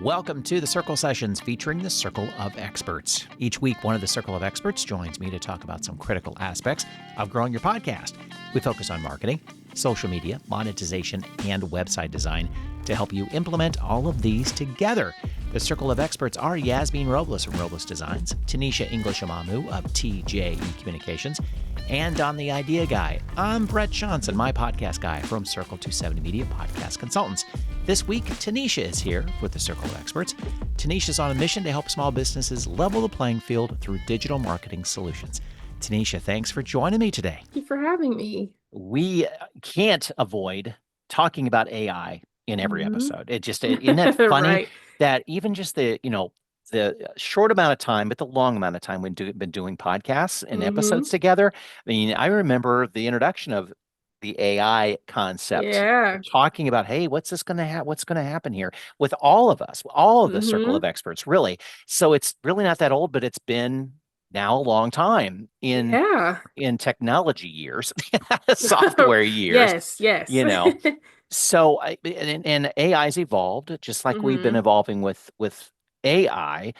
Welcome to the Circle Sessions featuring the Circle of Experts. Each week, one of the Circle of Experts joins me to talk about some critical aspects of growing your podcast. We focus on marketing, social media, monetization, and website design to help you implement all of these together. The Circle of Experts are Yasmin Robles from Robles Designs, Tonnisha English-Amamoo of TJE Communications, and on the Idea Guy, I'm Brett Johnson, my podcast guy from Circle 270 Media Podcast Consultants. This week, Tonnisha is here with the Circle of Experts. Tonnisha is on a mission to help small businesses level the playing field through digital marketing solutions. Tonnisha, thanks for joining me today. Thank you for having me. We can't avoid talking about AI in every episode. Isn't that funny? Right. That even just the short amount of time, but the long amount of time we've been doing podcasts and episodes together. I mean, I remember the introduction of the AI concept. Yeah. Talking about, hey, what's going to happen here with all of us, all of the Circle of Experts, really. So it's really not that old, but it's been now a long time in technology years, software years. Yes. So and AI's evolved just like we've been evolving with AI.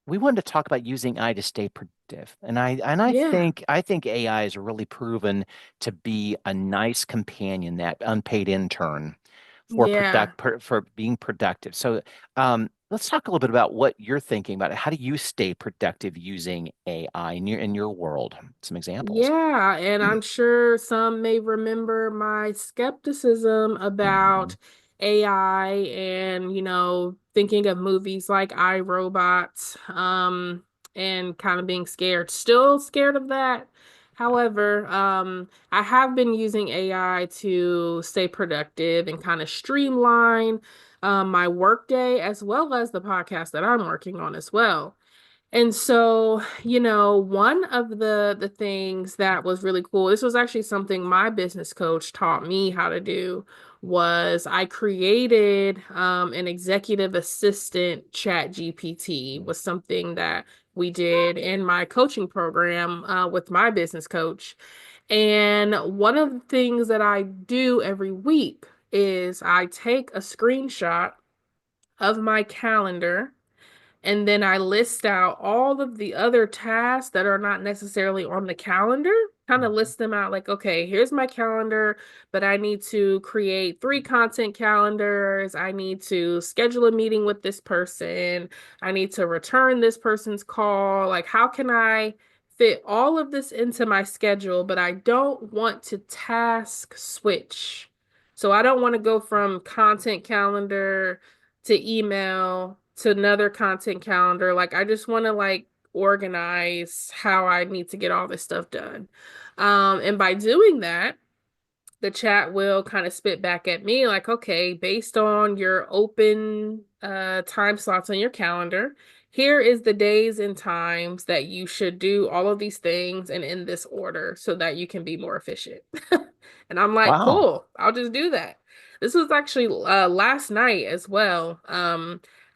We wanted to talk about using AI to stay productive, and I think AI is really proven to be a nice companion, that unpaid intern for being productive. So let's talk a little bit about what you're thinking about. How do you stay productive using AI in your world? Some examples. Yeah, and I'm sure some may remember my skepticism about AI and, thinking of movies like I, Robot, and kind of being scared, still scared of that. However, I have been using AI to stay productive and kind of streamline my workday as well as the podcast that I'm working on as well. And so, one of the things that was really cool, this was actually something my business coach taught me how to do, was I created an executive assistant ChatGPT, was something that we did in my coaching program with my business coach. And one of the things that I do every week is I take a screenshot of my calendar, and then I list out all of the other tasks that are not necessarily on the calendar, kind of list them out like, okay, here's my calendar, but I need to create 3 content calendars. I need to schedule a meeting with this person. I need to return this person's call. Like, how can I fit all of this into my schedule, but I don't want to task switch. So I don't want to go from content calendar to email to another content calendar. Like, I just want to organize how I need to get all this stuff done. And by doing that, the chat will kind of spit back at me like, okay, based on your open time slots on your calendar, here is the days and times that you should do all of these things and in this order so that you can be more efficient. And I'm like, cool, I'll just do that. This was actually last night as well.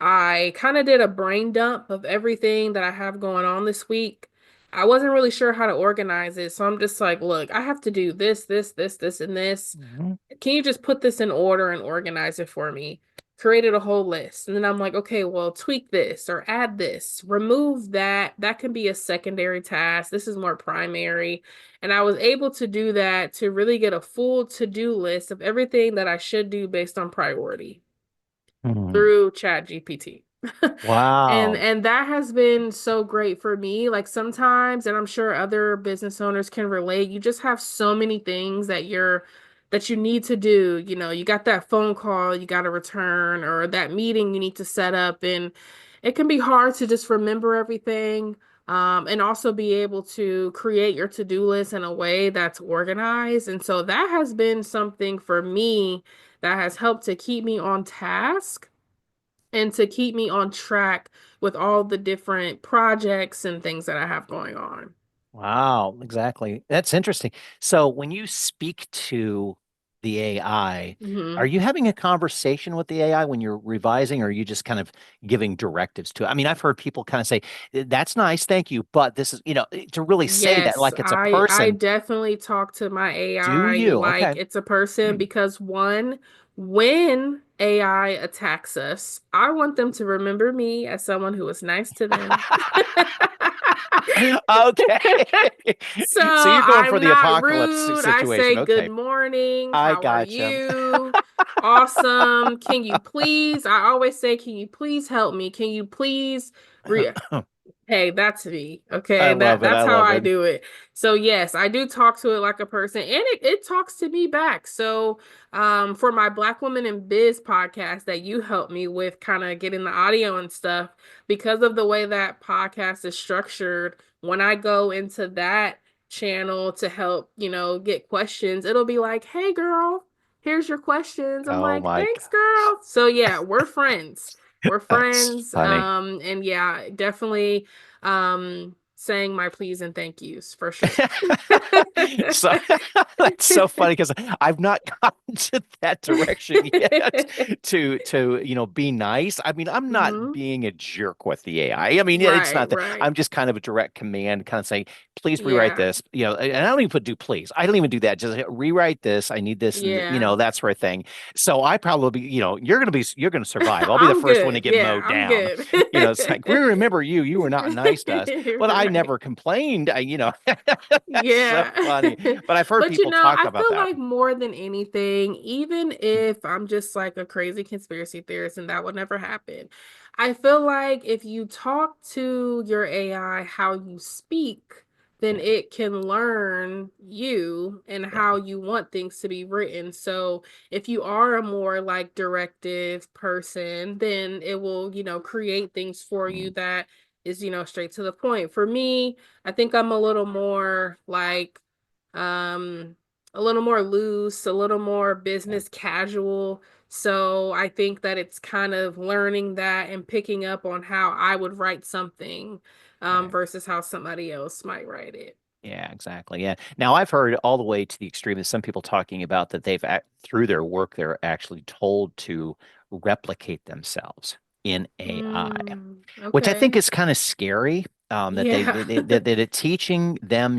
I kind of did a brain dump of everything that I have going on this week. I wasn't really sure how to organize it. So I'm just like, look, I have to do this, and this. Can you just put this in order and organize it for me? Created a whole list. And then I'm like, okay, well, tweak this or add this, remove that. That can be a secondary task. This is more primary. And I was able to do that to really get a full to-do list of everything that I should do based on priority through ChatGPT. Wow. And that has been so great for me. Like, sometimes, and I'm sure other business owners can relate, you just have so many things that you need to do. You got that phone call you got to return, or that meeting you need to set up, and it can be hard to just remember everything. And also be able to create your to-do list in a way that's organized. And so that has been something for me that has helped to keep me on task and to keep me on track with all the different projects and things that I have going on. Wow, exactly. That's interesting. So when you speak to the AI, are you having a conversation with the AI when you're revising, or are you just kind of giving directives to it? I mean, I've heard people kind of say, that's nice, thank you, but this is, to really say that like it's a person. I definitely talk to my Do AI you? like Okay. it's a person, because one, when AI attacks us, I want them to remember me as someone who was nice to them. Okay. So So you're going for I'm the not apocalypse rude. I situation. say, good Okay. morning. I How are gotcha. you? Awesome. Can you please? I always say, can you please help me? Can you please re Hey, that's me. I Okay. love it. That's I how love I it. do it. So yes, I do talk to it like a person, and it talks to me back. So for my Black Woman in Biz podcast that you helped me with kind of getting the audio and stuff, because of the way that podcast is structured, when I go into that channel to help, get questions, it'll be like, hey girl, here's your questions. I'm Oh like, my thanks, gosh. girl. So yeah, we're friends. We're That's friends. funny. And yeah, definitely saying my please and thank yous for sure. So that's so funny because I've not gotten to that direction yet be nice. I mean, I'm not Hmm. being a jerk with the AI. I mean, it's Right, not that right. I'm just kind of a direct command, kind of saying, please rewrite Yeah, this, and I don't even do please. I don't even do that. Just rewrite this. I need this, and yeah. that sort of thing. So I probably, you're gonna survive. I'll be the I'm first one to good. get Yeah, mowed I'm down. good. It's like we remember you were not nice to us, but I Right. never complained. That's so Yeah. funny. But I've heard But people talk I about feel that. like more than anything, even if I'm just like a crazy conspiracy theorist and that would never happen, I feel like if you talk to your AI how you speak, then Yeah, it can learn you and yeah, how you want things to be written. So if you are a more like directive person, then it will, create things for you mm, that is, straight to the point. For me, I think I'm a little more like um a little more loose, a little more yeah, business casual. So I think that it's kind of learning that and picking up on how I would write something right. versus how somebody else might write it. Yeah, exactly. Yeah. Now I've heard all the way to the extreme of some people talking about that through their work, they're actually told to replicate themselves in AI, which I think Okay. is kind of scary. That Yeah. that it's teaching them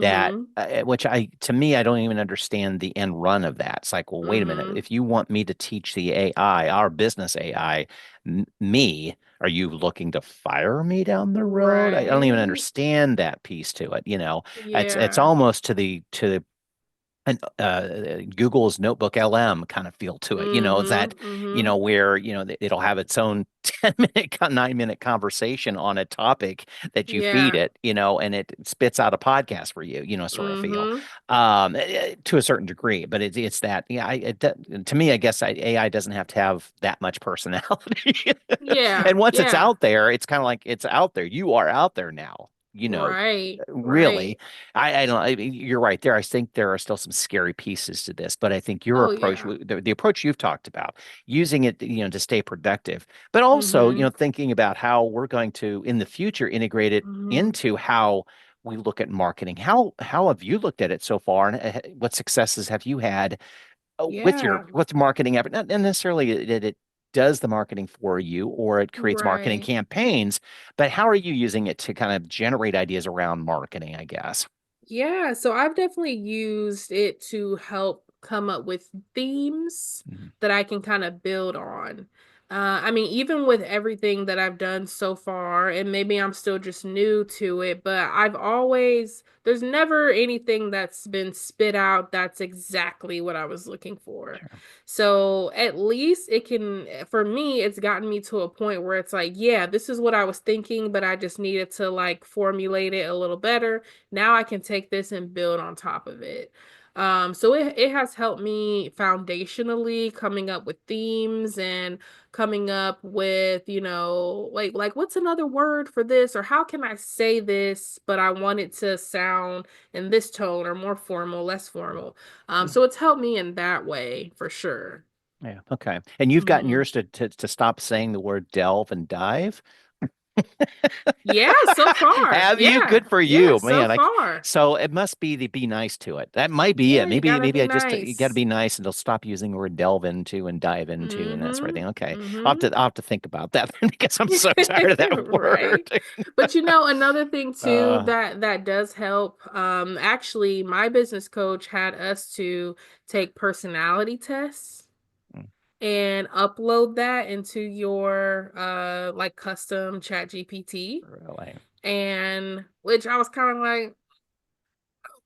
that Mm-hmm. which to me I don't even understand the end run of that. It's like, well, wait a minute. Mm-hmm. If you want me to teach the AI, our business AI, me, are you looking to fire me down the road? I don't even Right. understand that piece to it. It's Yeah. almost to the and Google's Notebook LM kind of feel to it. It's Mm-hmm. that, Mm-hmm. where, it'll have its own 10-minute, 9-minute conversation on a topic that you feed Yeah. it, and it spits out a podcast for you, sort of feel, Mm-hmm. to a certain degree. But it's that, yeah, to me, I guess AI doesn't have to have that much personality. Yeah. And once it's Yeah. out there, it's kind of like it's out there. You are out there now, Right. really. Right. I don't. You're right there. I think there are still some scary pieces to this, but I think your Oh approach, yeah. the approach you've talked about, using it, to stay productive, but also, Mm-hmm. thinking about how we're going to in the future integrate it Mm-hmm. into how we look at marketing. How have you looked at it so far, and what successes have you had with your Yeah. with marketing effort? Not necessarily that it does the marketing for you or it creates marketing Right. campaigns, but how are you using it to kind of generate ideas around marketing, I guess? Yeah, so I've definitely used it to help come up with themes Mhm. that I can kind of build on. I mean, even with everything that I've done so far, and maybe I'm still just new to it, but there's never anything that's been spit out that's exactly what I was looking for. Sure. So at least for me, it's gotten me to a point where it's like, yeah, this is what I was thinking, but I just needed to like formulate it a little better. Now I can take this and build on top of it. So it has helped me foundationally coming up with themes and coming up with, like what's another word for this, or how can I say this, but I want it to sound in this tone or more formal, less formal. Yeah. So it's helped me in that way for sure. Yeah. Okay. And you've gotten Hmm. yours to stop saying the word delve and dive. Yeah, so far. Have you? Yeah, Good for yeah, you, so man. far. So it must be the be nice to it. That might be it. Yeah, you Maybe gotta maybe be I just you got to nice. be nice and they'll stop using the word delve into and dive into and that sort of Mm-hmm. thing. Okay, Mm-hmm. I'll have to think about that because I'm so tired of that Right. word. But another thing too Uh, that does help, actually my business coach had us to take personality tests. and upload that into your like custom chat GPT. Really? And which I was kind of like,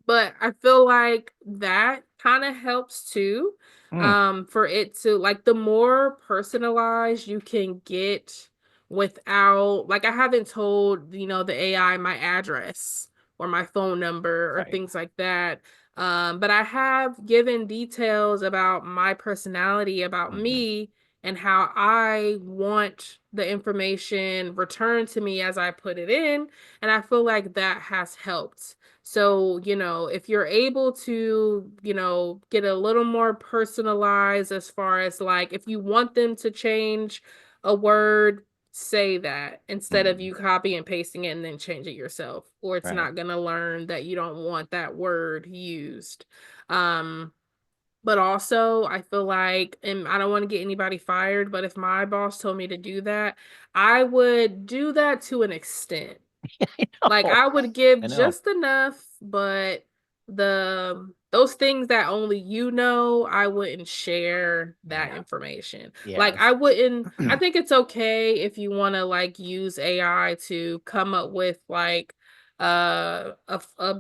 but I feel like that kind of helps too. Mm, For it to like the more personalized you can get without like I haven't told, the AI my address or my phone number or right. things like that. But I have given details about my personality, about Hmm. me, and how I want the information returned to me as I put it in. And I feel like that has helped. So, if you're able to, get a little more personalized as far as like if you want them to change a word, say that instead of Mm, you copy and pasting it and then change it yourself, or it's right. not going to learn that you don't want that word used. Um, but also, I feel like, and I don't want to get anybody fired, but if my boss told me to do that, I would do that to an extent. I Like know. I would give I know. just enough, but those things that only you know, I wouldn't share that Yeah. information. Like Yes. I wouldn't, I think it's okay if you want to like use AI to come up with like a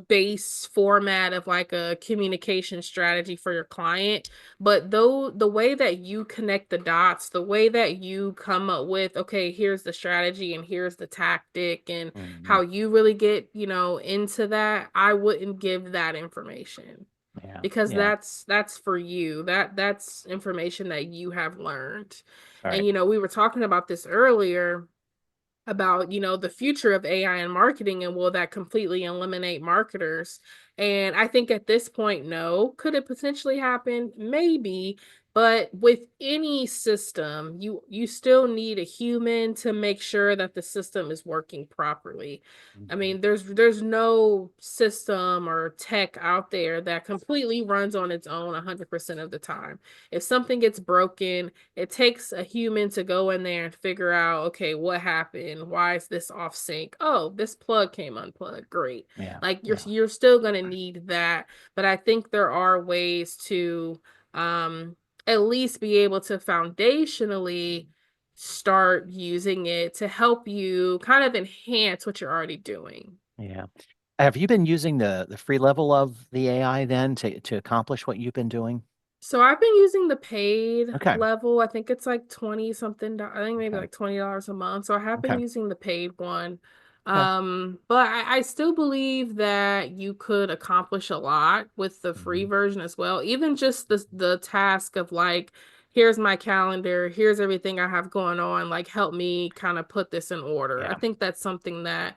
base format of like a communication strategy for your client, but though the way that you connect the dots, the way that you come up with, okay, here's the strategy and here's the tactic and Hmm. how you really get, into that, I wouldn't give that information Yeah. because Yeah. that's for you. That's information that you have learned. All And right. we were talking about this earlier about the future of AI and marketing, and will that completely eliminate marketers? And I think at this point, no. Could it potentially happen? Maybe. But with any system, you still need a human to make sure that the system is working properly. I Mhm. mean, there's no system or tech out there that completely runs on its own 100% of the time. If something gets broken, it takes a human to go in there and figure out, okay, what happened? Why is this off sync? Oh, this plug came unplugged. Great. Yeah. Like you're Yeah. you're still gonna need that, but I think there are ways to at least be able to foundationally start using it to help you kind of enhance what you're already doing. Yeah. Have you been using the free level of the AI then to accomplish what you've been doing? So I've been using the paid Okay. level. I think it's like 20 something. I think maybe Okay. like $20 a month. So I have been Okay. using the paid one. Okay. But I still believe that you could accomplish a lot with the free Hmm. version as well. Even just the task of like, here's my calendar, here's everything I have going on, like help me kind of put this in order. I Yeah. think that's something that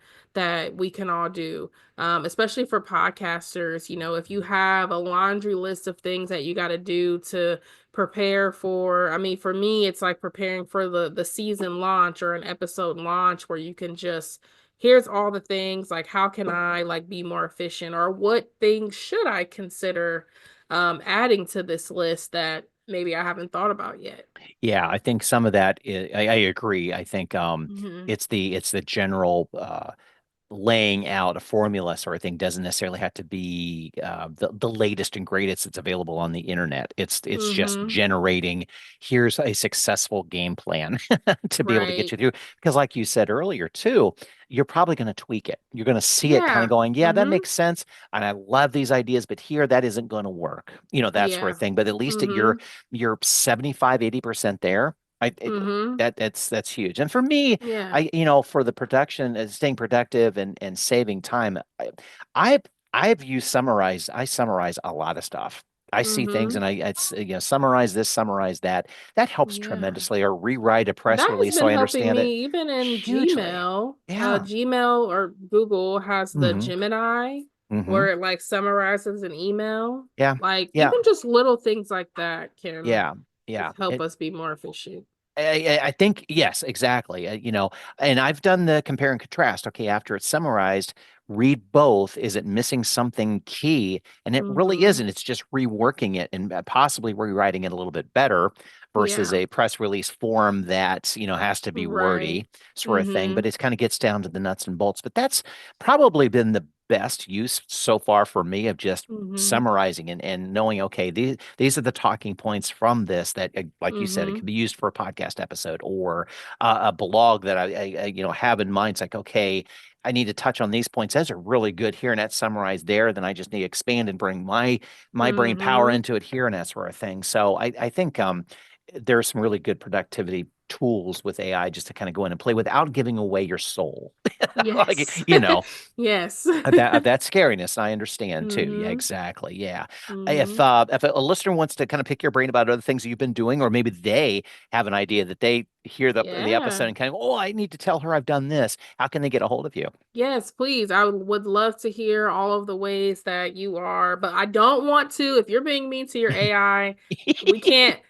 we can all do, especially for podcasters. If you have a laundry list of things that you got to do to prepare for, I mean, for me, it's like preparing for the season launch or an episode launch where you can just, here's all the things, like how can I like be more efficient, or what things should I consider adding to this list that maybe I haven't thought about yet. Yeah, I think some of that I agree. I think Hmm. it's the general laying out a formula sort of thing doesn't necessarily have to be the latest and greatest that's available on the internet. It's just Hmm. generating here's a successful game plan to be able to get Right. you through. Because like you said earlier too, you're probably going to tweak it. You're going to see it kind of Yeah. going, yeah, that Hmm. makes sense. And I love these ideas, but here that isn't going to work. That sort of Yeah. thing. But at least Hmm. you're 75, 80% there. Hmm. That's huge. And for me, Yeah. for the production and staying productive and saving time, I I've used summarize. I summarize a lot of stuff. I see things Hmm. and it's summarize this, summarize that. That helps Yeah. tremendously. Or rewrite a press That has release so been I helping understand it me even in hugely. Gmail. Yeah. Gmail or Google has the Hmm. Gemini Hmm. where it like summarizes an email. Yeah. Like Yeah. even just little things like that can Yeah. Yeah. just help us be more efficient. I think yes, exactly. And I've done the compare and contrast. Okay, after it's summarized, read both. Is it missing something key? And it really Hmm. isn't. It's just reworking it and possibly rewriting it a little bit better versus Yeah. a press release form that, has to be Right. wordy sort of thing. Hmm. But it kind of gets down to the nuts and bolts. But that's probably been the best use so far for me of just Mm-hmm. summarizing and knowing, okay, these are the talking points from this that, like you said, it Mm-hmm. could be used for a podcast episode or a blog that I have in mind. It's like, okay, I need to touch on these points. Those are really good here, and that's summarized there. Then I just need to expand and bring my brain power Mm-hmm. into it here and that sort of thing. So I think there are some really good productivity tools with AI just to kind of go in and play without giving away your soul. Yes. Like, you know, Yes. that scariness, I understand too. Yeah, Mm-hmm. exactly. Yeah. Mm-hmm. If a listener wants to kind of pick your brain about other things that you've been doing, or maybe they have an idea that they hear the episode Yeah. and kind of, oh, I need to tell her I've done this. How can they get a hold of you? Yes, please. I would love to hear all of the ways that you are, but I don't want to. If you're being mean to your AI, we can't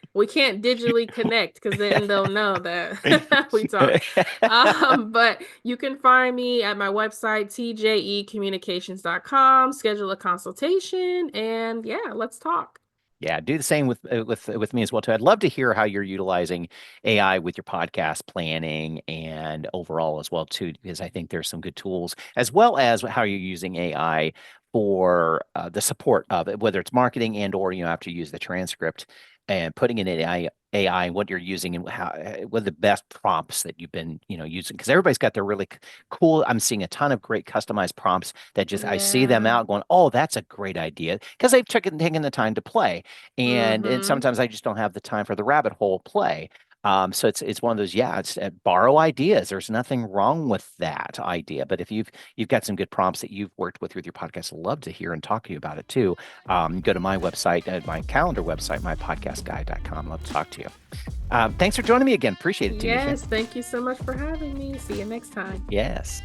digitally connect because then they'll know that we talk. But you can find me at my website, tjecommunications.com, schedule a consultation, and yeah, let's talk. Yeah, do the same with me as well too. I'd love to hear how you're utilizing AI with your podcast planning and overall as well too, because I think there's some good tools as well as how you're using AI for the support of it, whether it's marketing and or you have to use the transcript and putting in AI and what you're using and how what are the best prompts that you've been using because everybody's got their really cool. I'm seeing a ton of great customized prompts that just I see them Yeah. out going, oh, that's a great idea because they've taken the time to play and Mm-hmm. sometimes I just don't have the time for the rabbit hole play. So it's one of those, yeah, it's borrow ideas. There's nothing wrong with that idea. But if you've got some good prompts that you've worked with your podcast, I'd love to hear and talk to you about it too. Go to my website, my calendar website, mypodcastguy.com. Love to talk to you. Thanks for joining me again. Appreciate it, Tanisha. Yes, thank you so much for having me. See you next time. Yes.